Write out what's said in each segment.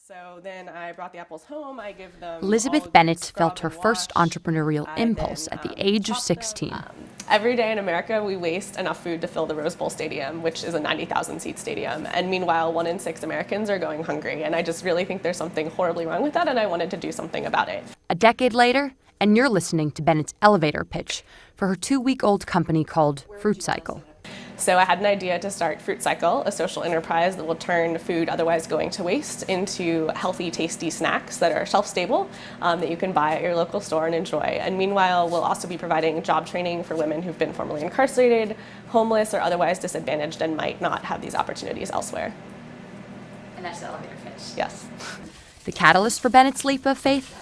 So then I brought the apples home. I give them. Elizabeth Bennett felt her first entrepreneurial impulse at the age of 16. Every day in America, we waste enough food to fill the Rose Bowl Stadium, which is a 90,000 seat stadium. And meanwhile, 1 in 6 Americans are going hungry. And I just really think there's something horribly wrong with that, and I wanted to do something about it. A decade later, and you're listening to Bennett's elevator pitch for her 2-week-old company called Fruit Cycle. So I had an idea to start Fruit Cycle, a social enterprise that will turn food otherwise going to waste into healthy, tasty snacks that are shelf-stable, that you can buy at your local store and enjoy. And meanwhile, we'll also be providing job training for women who've been formerly incarcerated, homeless, or otherwise disadvantaged and might not have these opportunities elsewhere. And that's the elevator pitch. Yes. The catalyst for Bennett's leap of faith?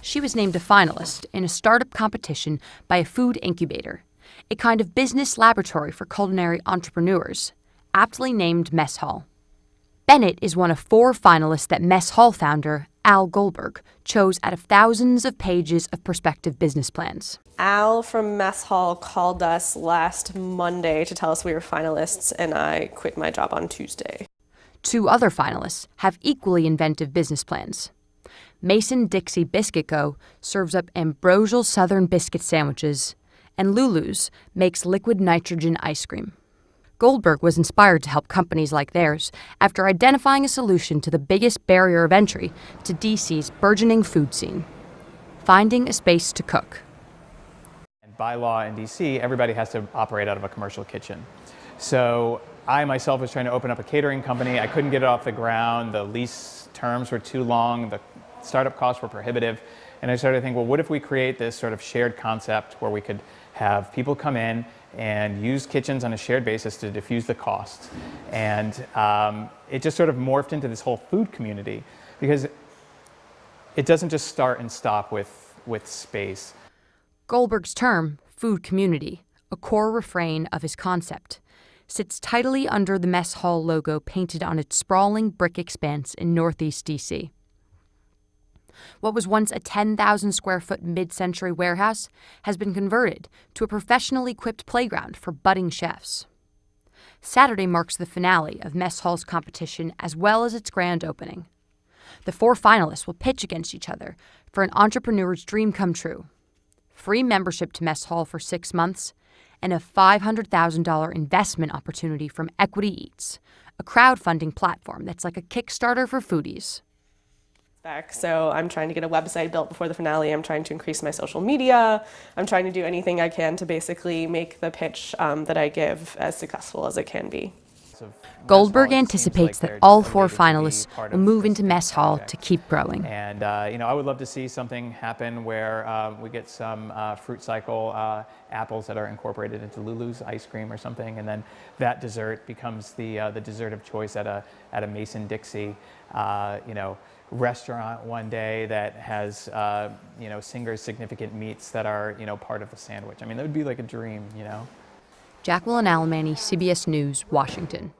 She was named a finalist in a startup competition by a food incubator, a kind of business laboratory for culinary entrepreneurs, aptly named Mess Hall. Bennett is one of 4 finalists that Mess Hall founder Al Goldberg chose out of thousands of pages of prospective business plans. Al from Mess Hall called us last Monday to tell us we were finalists, and I quit my job on Tuesday. 2 other finalists have equally inventive business plans. Mason-Dixie Biscuit Co. serves up ambrosial Southern biscuit sandwiches, and Lulu's makes liquid nitrogen ice cream. Goldberg was inspired to help companies like theirs after identifying a solution to the biggest barrier of entry to DC's burgeoning food scene: finding a space to cook. And by law in DC, everybody has to operate out of a commercial kitchen. So I myself was trying to open up a catering company. I couldn't get it off the ground. The lease terms were too long. The startup costs were prohibitive. And I started to think, well, what if we create this sort of shared concept where we could have people come in and use kitchens on a shared basis to diffuse the costs. And it just sort of morphed into this whole food community, because it doesn't just start and stop with space. Goldberg's term, food community, a core refrain of his concept, sits tidily under the Mess Hall logo painted on its sprawling brick expanse in Northeast DC. What was once a 10,000 square foot mid-century warehouse has been converted to a professionally equipped playground for budding chefs. Saturday marks the finale of Mess Hall's competition as well as its grand opening. The 4 finalists will pitch against each other for an entrepreneur's dream come true: free membership to Mess Hall for 6 months and a $500,000 investment opportunity from Equity Eats, a crowdfunding platform that's like a Kickstarter for foodies. So I'm trying to get a website built before the finale. I'm trying to increase my social media. I'm trying to do anything I can to basically make the pitch that I give as successful as it can be. Goldberg anticipates that all 4 finalists will move into Mess Hall to keep growing. And I would love to see something happen where we get some Fruit Cycle apples that are incorporated into Lulu's ice cream or something, and then that dessert becomes the dessert of choice at a Mason-Dixie restaurant one day that has Singer's significant meats that are part of the sandwich. I mean, that would be like a dream, Jacqueline Alemany, CBS News, Washington.